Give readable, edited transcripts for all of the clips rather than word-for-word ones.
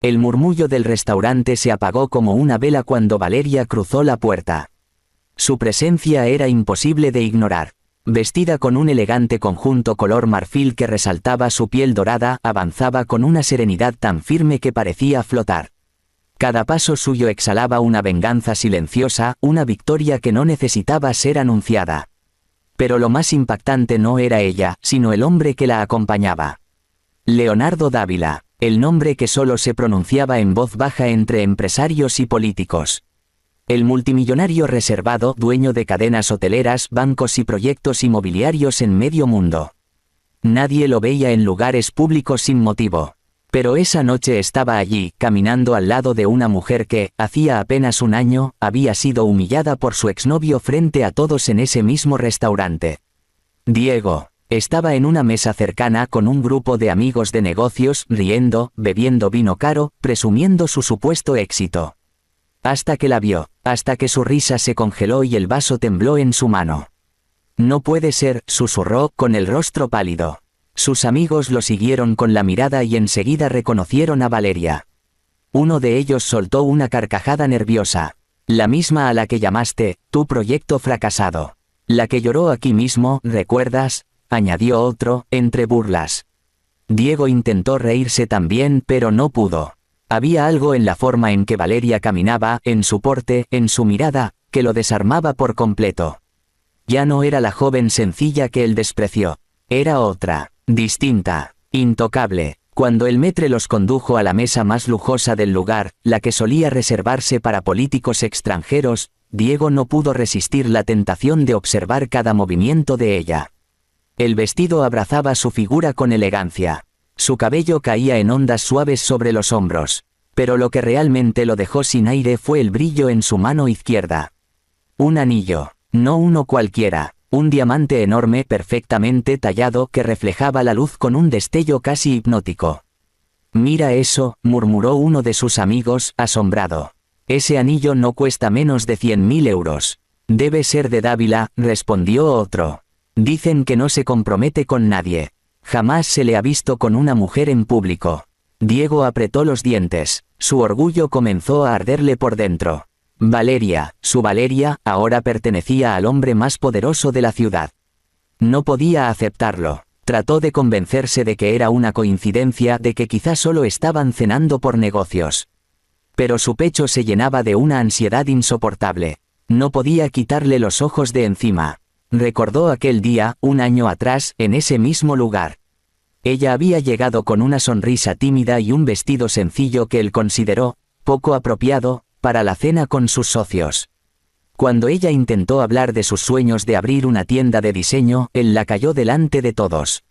El murmullo del restaurante se apagó como una vela cuando Valeria cruzó la puerta. Su presencia era imposible de ignorar. Vestida con un elegante conjunto color marfil que resaltaba su piel dorada, avanzaba con una serenidad tan firme que parecía flotar. Cada paso suyo exhalaba una venganza silenciosa, una victoria que no necesitaba ser anunciada. Pero lo más impactante no era ella, sino el hombre que la acompañaba. Leonardo Dávila, el nombre que solo se pronunciaba en voz baja entre empresarios y políticos. El multimillonario reservado, dueño de cadenas hoteleras, bancos y proyectos inmobiliarios en medio mundo. Nadie lo veía en lugares públicos sin motivo. Pero esa noche estaba allí, caminando al lado de una mujer que, hacía apenas un año, había sido humillada por su exnovio frente a todos en ese mismo restaurante. Diego. Estaba en una mesa cercana con un grupo de amigos de negocios, riendo, bebiendo vino caro, presumiendo su supuesto éxito. Hasta que la vio, hasta que su risa se congeló y el vaso tembló en su mano. «No puede ser», susurró, con el rostro pálido. Sus amigos lo siguieron con la mirada y enseguida reconocieron a Valeria. Uno de ellos soltó una carcajada nerviosa. «La misma a la que llamaste, tu proyecto fracasado. La que lloró aquí mismo, ¿recuerdas?», añadió otro, entre burlas. Diego intentó reírse también, pero no pudo. Había algo en la forma en que Valeria caminaba, en su porte, en su mirada, que lo desarmaba por completo. Ya no era la joven sencilla que él despreció. Era otra, distinta, intocable. Cuando el maître los condujo a la mesa más lujosa del lugar, la que solía reservarse para políticos extranjeros, Diego no pudo resistir la tentación de observar cada movimiento de ella. El vestido abrazaba su figura con elegancia. Su cabello caía en ondas suaves sobre los hombros. Pero lo que realmente lo dejó sin aire fue el brillo en su mano izquierda. Un anillo, no uno cualquiera, un diamante enorme perfectamente tallado que reflejaba la luz con un destello casi hipnótico. «Mira eso», murmuró uno de sus amigos, asombrado. «Ese anillo no cuesta menos de 100.000 euros. Debe ser de Dávila», respondió otro. «Dicen que no se compromete con nadie. Jamás se le ha visto con una mujer en público». Diego apretó los dientes. Su orgullo comenzó a arderle por dentro. Valeria, su Valeria, ahora pertenecía al hombre más poderoso de la ciudad. No podía aceptarlo. Trató de convencerse de que era una coincidencia, de que quizás solo estaban cenando por negocios. Pero su pecho se llenaba de una ansiedad insoportable. No podía quitarle los ojos de encima. Recordó aquel día, un año atrás, en ese mismo lugar. Ella había llegado con una sonrisa tímida y un vestido sencillo que él consideró poco apropiado para la cena con sus socios. Cuando ella intentó hablar de sus sueños de abrir una tienda de diseño, él la calló delante de todos.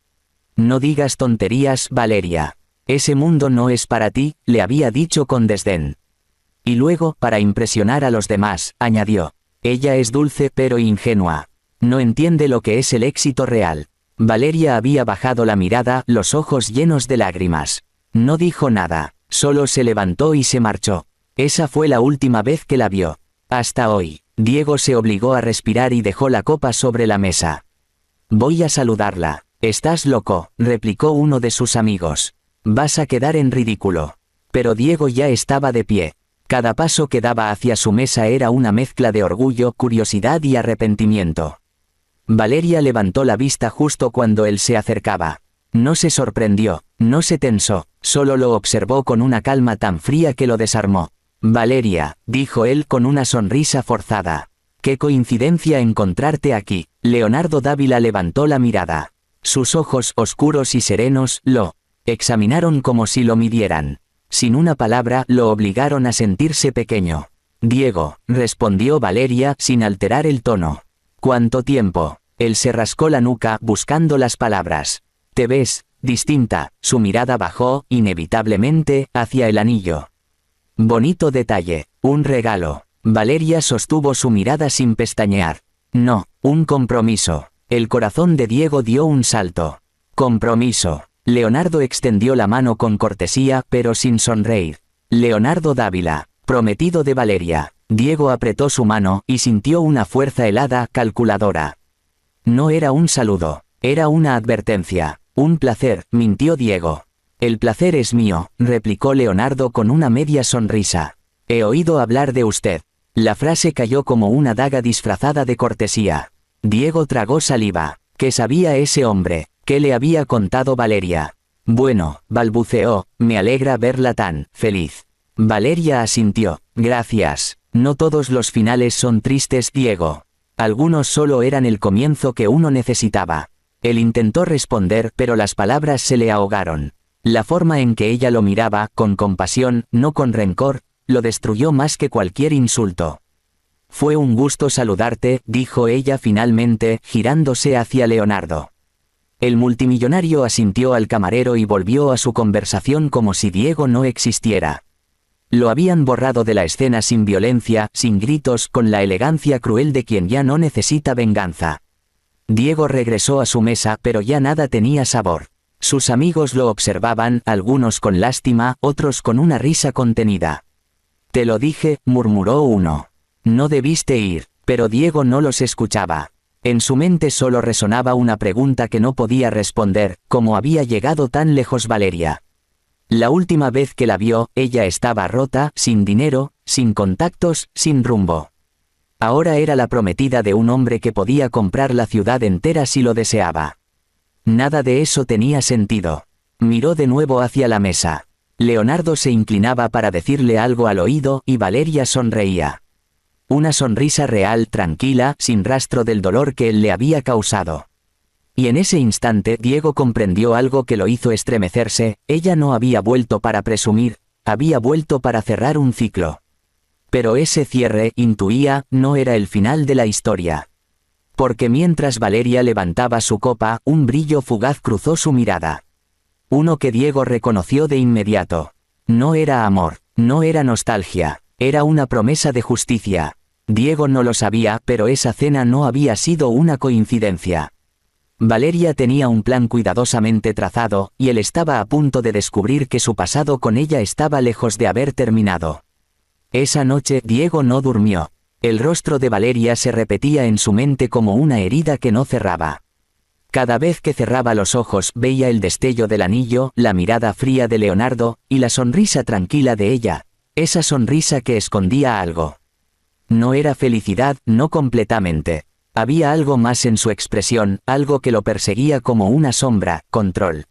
«No digas tonterías, Valeria. Ese mundo no es para ti», le había dicho con desdén. Y luego, para impresionar a los demás, añadió: «Ella es dulce pero ingenua. No entiende lo que es el éxito real». Valeria había bajado la mirada, los ojos llenos de lágrimas. No dijo nada, solo se levantó y se marchó. Esa fue la última vez que la vio. Hasta hoy. Diego se obligó a respirar y dejó la copa sobre la mesa. «Voy a saludarla». «Estás loco», replicó uno de sus amigos. «Vas a quedar en ridículo». Pero Diego ya estaba de pie. Cada paso que daba hacia su mesa era una mezcla de orgullo, curiosidad y arrepentimiento. Valeria levantó la vista justo cuando él se acercaba. No se sorprendió, no se tensó, solo lo observó con una calma tan fría que lo desarmó. «Valeria», dijo él con una sonrisa forzada. «Qué coincidencia encontrarte aquí». Leonardo Dávila levantó la mirada. Sus ojos, oscuros y serenos, lo examinaron como si lo midieran. Sin una palabra, lo obligaron a sentirse pequeño. «Diego», respondió Valeria, sin alterar el tono. «¿Cuánto tiempo?». Él se rascó la nuca, buscando las palabras. «Te ves distinta». Su mirada bajó, inevitablemente, hacia el anillo. «Bonito detalle, un regalo». Valeria sostuvo su mirada sin pestañear. «No, un compromiso». El corazón de Diego dio un salto. «Compromiso». Leonardo extendió la mano con cortesía, pero sin sonreír. «Leonardo Dávila, prometido de Valeria». Diego apretó su mano, y sintió una fuerza helada, calculadora. No era un saludo, era una advertencia. «Un placer», mintió Diego. El placer es mío, replicó Leonardo con una media sonrisa. He oído hablar de usted. La frase cayó como una daga disfrazada de cortesía. Diego tragó saliva. ¿Qué sabía ese hombre? ¿Qué le había contado Valeria? Bueno, balbuceó, me alegra verla tan feliz. Valeria asintió. Gracias. No todos los finales son tristes, Diego. Algunos solo eran el comienzo que uno necesitaba. Él intentó responder, pero las palabras se le ahogaron. La forma en que ella lo miraba, con compasión, no con rencor, lo destruyó más que cualquier insulto. Fue un gusto saludarte, dijo ella finalmente, girándose hacia Leonardo. El multimillonario asintió al camarero y volvió a su conversación como si Diego no existiera. Lo habían borrado de la escena sin violencia, sin gritos, con la elegancia cruel de quien ya no necesita venganza. Diego regresó a su mesa, pero ya nada tenía sabor. Sus amigos lo observaban, algunos con lástima, otros con una risa contenida. Te lo dije, murmuró uno. No debiste ir, pero Diego no los escuchaba. En su mente solo resonaba una pregunta que no podía responder, ¿cómo había llegado tan lejos Valeria? La última vez que la vio, ella estaba rota, sin dinero, sin contactos, sin rumbo. Ahora era la prometida de un hombre que podía comprar la ciudad entera si lo deseaba. Nada de eso tenía sentido. Miró de nuevo hacia la mesa. Leonardo se inclinaba para decirle algo al oído y Valeria sonreía. Una sonrisa real, tranquila, sin rastro del dolor que él le había causado. Y en ese instante Diego comprendió algo que lo hizo estremecerse, ella no había vuelto para presumir, había vuelto para cerrar un ciclo. Pero ese cierre, intuía, no era el final de la historia. Porque mientras Valeria levantaba su copa, un brillo fugaz cruzó su mirada. Uno que Diego reconoció de inmediato. No era amor, no era nostalgia, era una promesa de justicia. Diego no lo sabía, pero esa cena no había sido una coincidencia. Valeria tenía un plan cuidadosamente trazado, y él estaba a punto de descubrir que su pasado con ella estaba lejos de haber terminado. Esa noche Diego no durmió. El rostro de Valeria se repetía en su mente como una herida que no cerraba. Cada vez que cerraba los ojos veía el destello del anillo, la mirada fría de Leonardo, y la sonrisa tranquila de ella, esa sonrisa que escondía algo. No era felicidad, no completamente. Había algo más en su expresión, algo que lo perseguía como una sombra, control.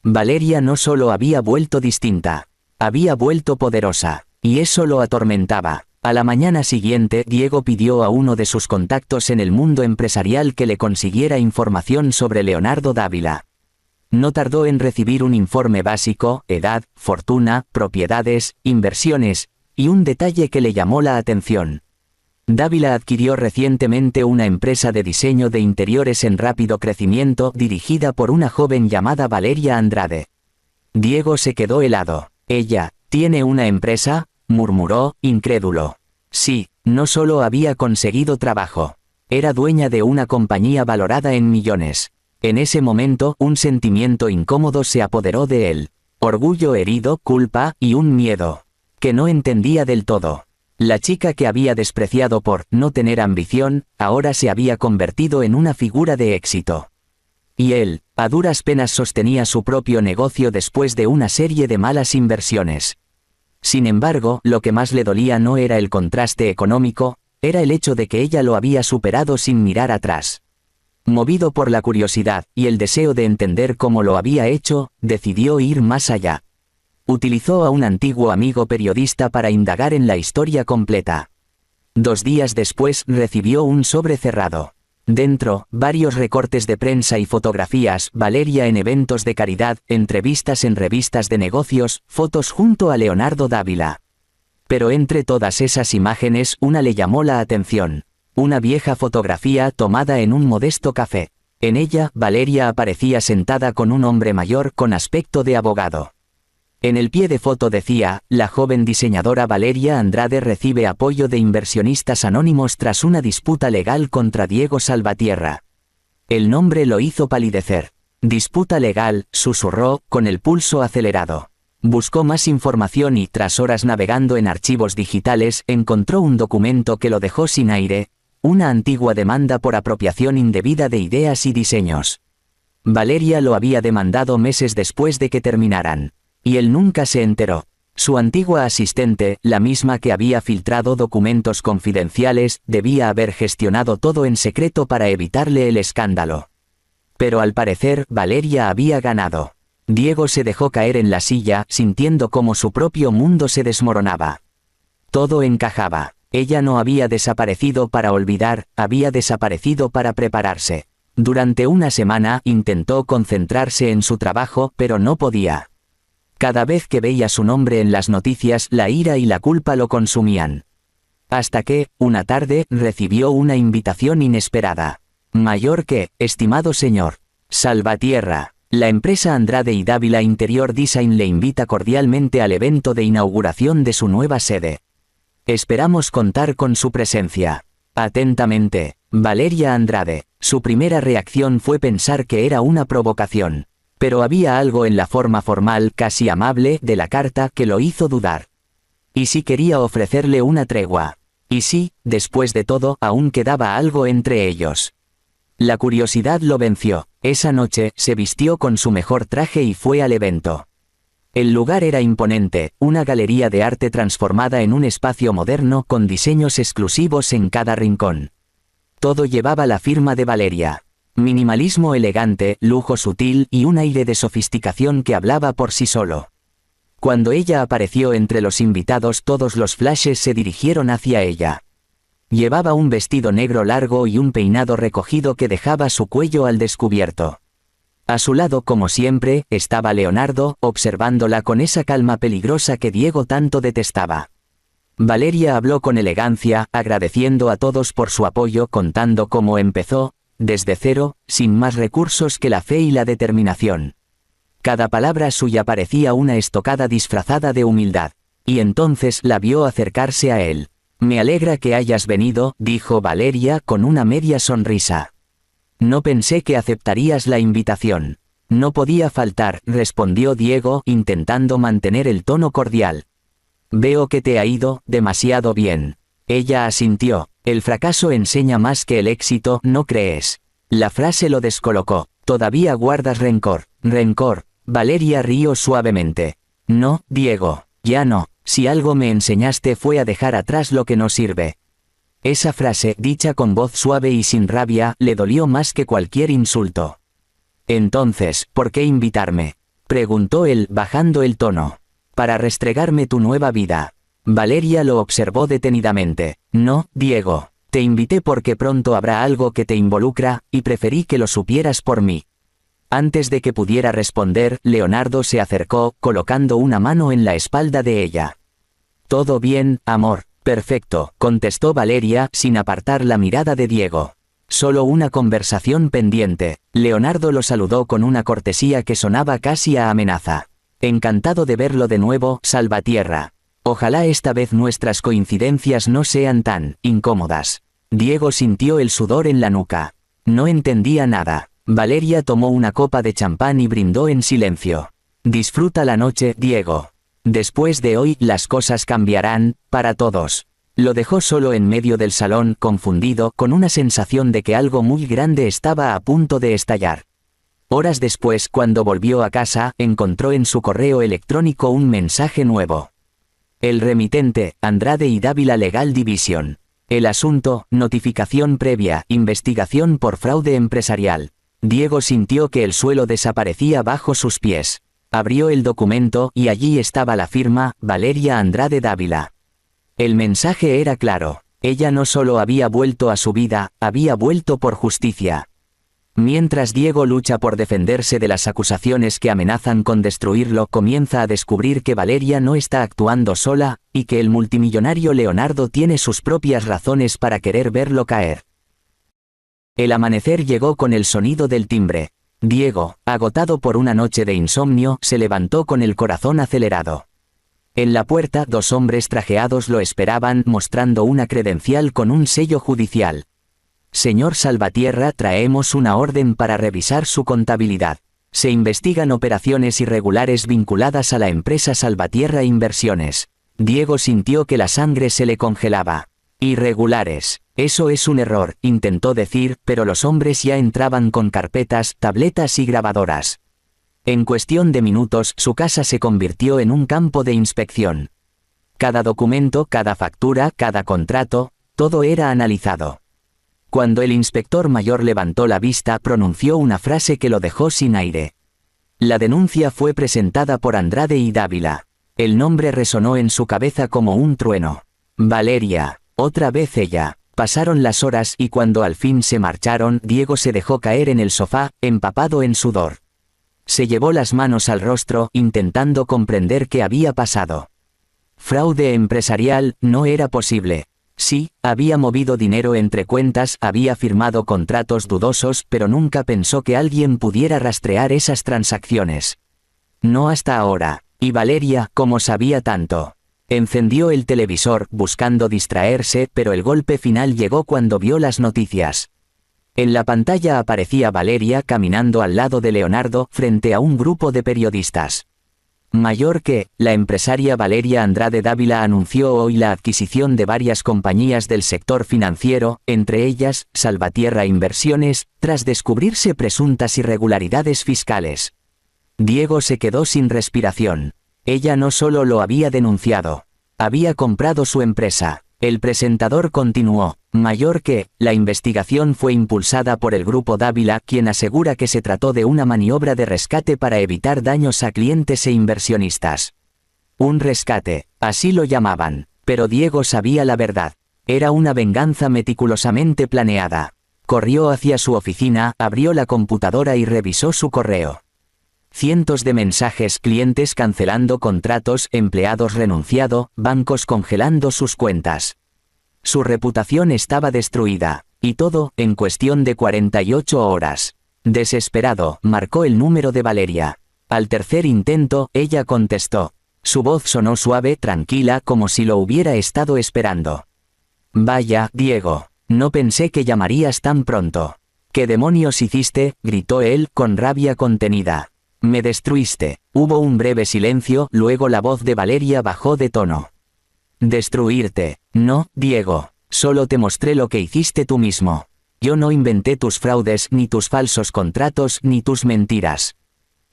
Valeria no solo había vuelto distinta, había vuelto poderosa, y eso lo atormentaba. A la mañana siguiente, Diego pidió a uno de sus contactos en el mundo empresarial que le consiguiera información sobre Leonardo Dávila. No tardó en recibir un informe básico, edad, fortuna, propiedades, inversiones, y un detalle que le llamó la atención. Dávila adquirió recientemente una empresa de diseño de interiores en rápido crecimiento dirigida por una joven llamada Valeria Andrade. Diego se quedó helado. ¿Ella tiene una empresa?, murmuró, incrédulo. Sí, no solo había conseguido trabajo. Era dueña de una compañía valorada en millones. En ese momento, un sentimiento incómodo se apoderó de él. Orgullo herido, culpa, y un miedo que no entendía del todo. La chica que había despreciado por no tener ambición, ahora se había convertido en una figura de éxito. Y él, a duras penas sostenía su propio negocio después de una serie de malas inversiones. Sin embargo, lo que más le dolía no era el contraste económico, era el hecho de que ella lo había superado sin mirar atrás. Movido por la curiosidad y el deseo de entender cómo lo había hecho, decidió ir más allá. Utilizó a un antiguo amigo periodista para indagar en la historia completa. 2 días después recibió un sobre cerrado. Dentro, varios recortes de prensa y fotografías, Valeria en eventos de caridad, entrevistas en revistas de negocios, fotos junto a Leonardo Dávila. Pero entre todas esas imágenes, una le llamó la atención. Una vieja fotografía tomada en un modesto café. En ella, Valeria aparecía sentada con un hombre mayor con aspecto de abogado. En el pie de foto decía, la joven diseñadora Valeria Andrade recibe apoyo de inversionistas anónimos tras una disputa legal contra Diego Salvatierra. El nombre lo hizo palidecer. Disputa legal, susurró, con el pulso acelerado. Buscó más información y, tras horas navegando en archivos digitales, encontró un documento que lo dejó sin aire, una antigua demanda por apropiación indebida de ideas y diseños. Valeria lo había demandado meses después de que terminaran. Y él nunca se enteró. Su antigua asistente, la misma que había filtrado documentos confidenciales, debía haber gestionado todo en secreto para evitarle el escándalo. Pero al parecer, Valeria había ganado. Diego se dejó caer en la silla, sintiendo cómo su propio mundo se desmoronaba. Todo encajaba. Ella no había desaparecido para olvidar, había desaparecido para prepararse. Durante una semana intentó concentrarse en su trabajo, pero no podía. Cada vez que veía su nombre en las noticias, la ira y la culpa lo consumían. Hasta que, una tarde, recibió una invitación inesperada. Mayor que, estimado señor Salvatierra, la empresa Andrade y Dávila Interior Design le invita cordialmente al evento de inauguración de su nueva sede. Esperamos contar con su presencia. Atentamente, Valeria Andrade. Su primera reacción fue pensar que era una provocación. Pero había algo en la forma formal, casi amable, de la carta que lo hizo dudar. ¿Y si quería ofrecerle una tregua? ¿Y si, después de todo, aún quedaba algo entre ellos? La curiosidad lo venció. Esa noche, se vistió con su mejor traje y fue al evento. El lugar era imponente, una galería de arte transformada en un espacio moderno con diseños exclusivos en cada rincón. Todo llevaba la firma de Valeria. Minimalismo elegante, lujo sutil y un aire de sofisticación que hablaba por sí solo. Cuando ella apareció entre los invitados, todos los flashes se dirigieron hacia ella. Llevaba un vestido negro largo y un peinado recogido que dejaba su cuello al descubierto. A su lado, como siempre, estaba Leonardo, observándola con esa calma peligrosa que Diego tanto detestaba. Valeria habló con elegancia, agradeciendo a todos por su apoyo, contando cómo empezó, desde cero, sin más recursos que la fe y la determinación. Cada palabra suya parecía una estocada disfrazada de humildad. Y entonces la vio acercarse a él. «Me alegra que hayas venido», dijo Valeria con una media sonrisa. «No pensé que aceptarías la invitación». «No podía faltar», respondió Diego, intentando mantener el tono cordial. «Veo que te ha ido demasiado bien». Ella asintió. «El fracaso enseña más que el éxito, ¿no crees?». La frase lo descolocó. «¿Todavía guardas rencor?» «¿Rencor?». Valeria rió suavemente. «No, Diego, ya no. Si algo me enseñaste fue a dejar atrás lo que no sirve». Esa frase, dicha con voz suave y sin rabia, le dolió más que cualquier insulto. «Entonces, ¿por qué invitarme?», preguntó él, bajando el tono. «Para restregarme tu nueva vida». Valeria lo observó detenidamente. «No, Diego. Te invité porque pronto habrá algo que te involucra, y preferí que lo supieras por mí». Antes de que pudiera responder, Leonardo se acercó, colocando una mano en la espalda de ella. «Todo bien, amor». «Perfecto», contestó Valeria, sin apartar la mirada de Diego. «Solo una conversación pendiente». Leonardo lo saludó con una cortesía que sonaba casi a amenaza. «Encantado de verlo de nuevo, Salvatierra. Ojalá esta vez nuestras coincidencias no sean tan incómodas». Diego sintió el sudor en la nuca. No entendía nada. Valeria tomó una copa de champán y brindó en silencio. «Disfruta la noche, Diego. Después de hoy, las cosas cambiarán, para todos». Lo dejó solo en medio del salón, confundido, con una sensación de que algo muy grande estaba a punto de estallar. Horas después, cuando volvió a casa, encontró en su correo electrónico un mensaje nuevo. El remitente, Andrade y Dávila Legal Division. El asunto, notificación previa, investigación por fraude empresarial. Diego sintió que el suelo desaparecía bajo sus pies. Abrió el documento, y allí estaba la firma, Valeria Andrade Dávila. El mensaje era claro. Ella no solo había vuelto a su vida, había vuelto por justicia. Mientras Diego lucha por defenderse de las acusaciones que amenazan con destruirlo, comienza a descubrir que Valeria no está actuando sola, y que el multimillonario Leonardo tiene sus propias razones para querer verlo caer. El amanecer llegó con el sonido del timbre. Diego, agotado por una noche de insomnio, se levantó con el corazón acelerado. En la puerta, dos hombres trajeados lo esperaban, mostrando una credencial con un sello judicial. «Señor Salvatierra, traemos una orden para revisar su contabilidad. Se investigan operaciones irregulares vinculadas a la empresa Salvatierra Inversiones». Diego sintió que la sangre se le congelaba. «¿Irregulares?». Eso es un error, intentó decir, pero los hombres ya entraban con carpetas, tabletas y grabadoras. En cuestión de minutos su casa se convirtió en un campo de inspección. Cada documento, cada factura, cada contrato, todo era analizado. Cuando el inspector mayor levantó la vista, pronunció una frase que lo dejó sin aire. La denuncia fue presentada por Andrade y Dávila. El nombre resonó en su cabeza como un trueno. Valeria, otra vez ella. Pasaron las horas y cuando al fin se marcharon, Diego se dejó caer en el sofá, empapado en sudor. Se llevó las manos al rostro, intentando comprender qué había pasado. Fraude empresarial, no era posible. Sí, había movido dinero entre cuentas, había firmado contratos dudosos, pero nunca pensó que alguien pudiera rastrear esas transacciones. No hasta ahora. Y Valeria, ¿cómo sabía tanto? Encendió el televisor, buscando distraerse, pero el golpe final llegó cuando vio las noticias. En la pantalla aparecía Valeria caminando al lado de Leonardo, frente a un grupo de periodistas. Mayor que, la empresaria Valeria Andrade Dávila anunció hoy la adquisición de varias compañías del sector financiero, entre ellas, Salvatierra Inversiones, tras descubrirse presuntas irregularidades fiscales. Diego se quedó sin respiración. Ella no solo lo había denunciado, había comprado su empresa. El presentador continuó, mayor que, la investigación fue impulsada por el grupo Dávila, quien asegura que se trató de una maniobra de rescate para evitar daños a clientes e inversionistas. Un rescate, así lo llamaban, pero Diego sabía la verdad. Era una venganza meticulosamente planeada. Corrió hacia su oficina, abrió la computadora y revisó su correo. Cientos de mensajes, clientes cancelando contratos, empleados renunciado, bancos congelando sus cuentas. Su reputación estaba destruida, y todo, en cuestión de 48 horas. Desesperado, marcó el número de Valeria. Al tercer intento, ella contestó. Su voz sonó suave, tranquila, como si lo hubiera estado esperando. Vaya, Diego, no pensé que llamarías tan pronto. ¿Qué demonios hiciste?, gritó él, con rabia contenida. Me destruiste. Hubo un breve silencio, luego la voz de Valeria bajó de tono. Destruirte. No, Diego. Solo te mostré lo que hiciste tú mismo. Yo no inventé tus fraudes, ni tus falsos contratos, ni tus mentiras.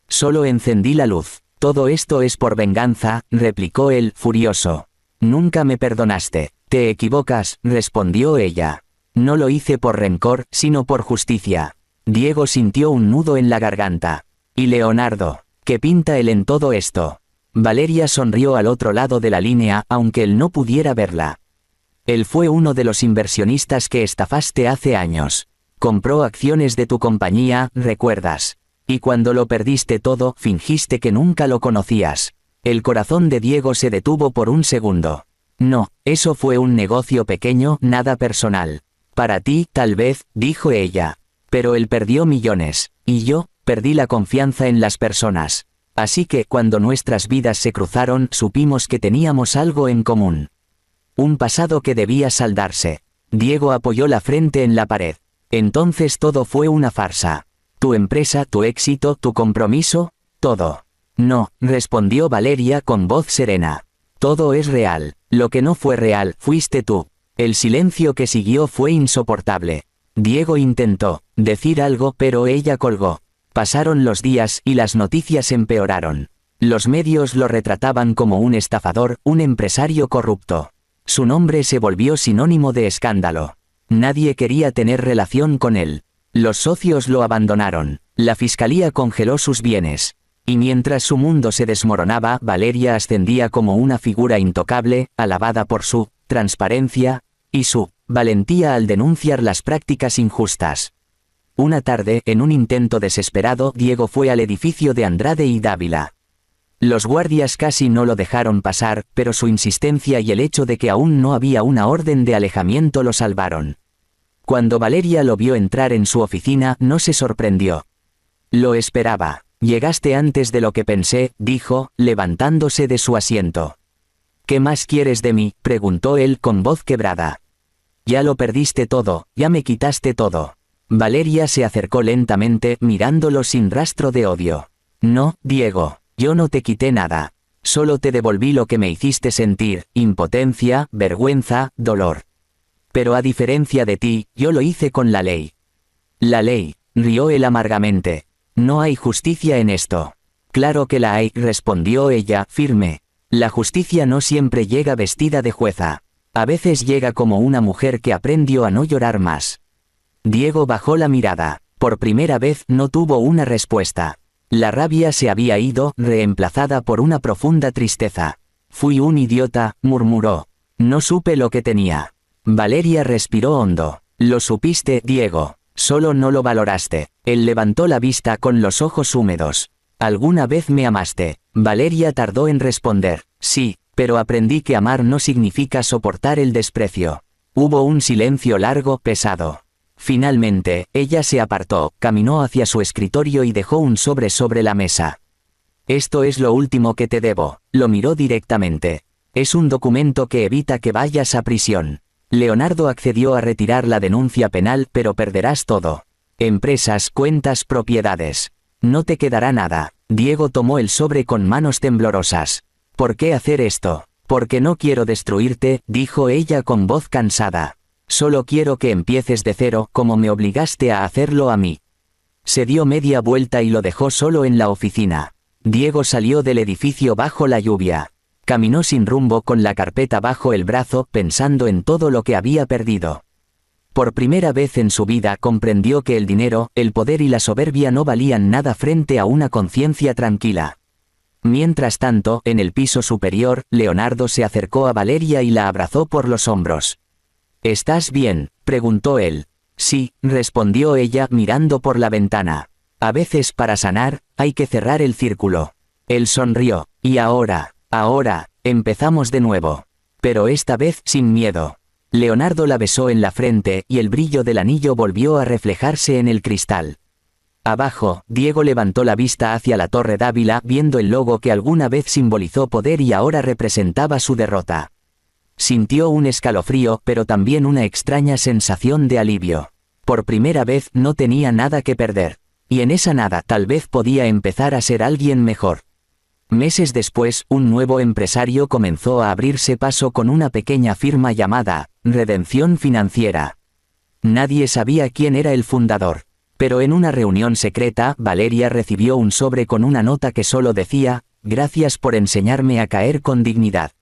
Solo encendí la luz. Todo esto es por venganza, replicó él, furioso. Nunca me perdonaste. Te equivocas, respondió ella. No lo hice por rencor, sino por justicia. Diego sintió un nudo en la garganta. ¿Y Leonardo? ¿Qué pinta él en todo esto? Valeria sonrió al otro lado de la línea, aunque él no pudiera verla. Él fue uno de los inversionistas que estafaste hace años. Compró acciones de tu compañía, ¿recuerdas? Y cuando lo perdiste todo, fingiste que nunca lo conocías. El corazón de Diego se detuvo por un segundo. No, eso fue un negocio pequeño, nada personal. Para ti, tal vez, dijo ella. Pero él perdió millones. Y yo, perdí la confianza en las personas. Así que, cuando nuestras vidas se cruzaron, supimos que teníamos algo en común. Un pasado que debía saldarse. Diego apoyó la frente en la pared. Entonces todo fue una farsa. Tu empresa, tu éxito, tu compromiso, todo. No, respondió Valeria con voz serena. Todo es real. Lo que no fue real, fuiste tú. El silencio que siguió fue insoportable. Diego intentó decir algo, pero ella colgó. Pasaron los días y las noticias empeoraron. Los medios lo retrataban como un estafador, un empresario corrupto. Su nombre se volvió sinónimo de escándalo. Nadie quería tener relación con él. Los socios lo abandonaron. La fiscalía congeló sus bienes. Y mientras su mundo se desmoronaba, Valeria ascendía como una figura intocable, alabada por su transparencia y su valentía al denunciar las prácticas injustas. Una tarde, en un intento desesperado, Diego fue al edificio de Andrade y Dávila. Los guardias casi no lo dejaron pasar, pero su insistencia y el hecho de que aún no había una orden de alejamiento lo salvaron. Cuando Valeria lo vio entrar en su oficina, no se sorprendió. Lo esperaba. Llegaste antes de lo que pensé, dijo, levantándose de su asiento. ¿Qué más quieres de mí?, preguntó él con voz quebrada. Ya lo perdiste todo, ya me quitaste todo. Valeria se acercó lentamente, mirándolo sin rastro de odio. No, Diego, yo no te quité nada. Solo te devolví lo que me hiciste sentir, impotencia, vergüenza, dolor. Pero a diferencia de ti, yo lo hice con la ley. La ley, rió él amargamente. No hay justicia en esto. Claro que la hay, respondió ella, firme. La justicia no siempre llega vestida de jueza. A veces llega como una mujer que aprendió a no llorar más. Diego bajó la mirada. Por primera vez no tuvo una respuesta. La rabia se había ido, reemplazada por una profunda tristeza. Fui un idiota, murmuró. No supe lo que tenía. Valeria respiró hondo. Lo supiste, Diego. Solo no lo valoraste. Él levantó la vista con los ojos húmedos. ¿Alguna vez me amaste? Valeria tardó en responder. Sí, pero aprendí que amar no significa soportar el desprecio. Hubo un silencio largo, pesado. Finalmente, ella se apartó, caminó hacia su escritorio y dejó un sobre la mesa. Esto es lo último que te debo, lo miró directamente. Es un documento que evita que vayas a prisión. Leonardo accedió a retirar la denuncia penal, pero perderás todo. Empresas, cuentas, propiedades. No te quedará nada. Diego tomó el sobre con manos temblorosas. ¿Por qué hacer esto? Porque no quiero destruirte, dijo ella con voz cansada. Solo quiero que empieces de cero, como me obligaste a hacerlo a mí. Se dio media vuelta y lo dejó solo en la oficina. Diego salió del edificio bajo la lluvia. Caminó sin rumbo con la carpeta bajo el brazo, pensando en todo lo que había perdido. Por primera vez en su vida comprendió que el dinero, el poder y la soberbia no valían nada frente a una conciencia tranquila. Mientras tanto, en el piso superior, Leonardo se acercó a Valeria y la abrazó por los hombros. ¿Estás bien?, preguntó él. Sí, respondió ella mirando por la ventana. A veces para sanar, hay que cerrar el círculo. Él sonrió. Y ahora, empezamos de nuevo. Pero esta vez sin miedo. Leonardo la besó en la frente y el brillo del anillo volvió a reflejarse en el cristal. Abajo, Diego levantó la vista hacia la Torre d'Ávila viendo el logo que alguna vez simbolizó poder y ahora representaba su derrota. Sintió un escalofrío, pero también una extraña sensación de alivio. Por primera vez no tenía nada que perder. Y en esa nada tal vez podía empezar a ser alguien mejor. Meses después, un nuevo empresario comenzó a abrirse paso con una pequeña firma llamada Redención Financiera. Nadie sabía quién era el fundador. Pero en una reunión secreta, Valeria recibió un sobre con una nota que solo decía, «Gracias por enseñarme a caer con dignidad».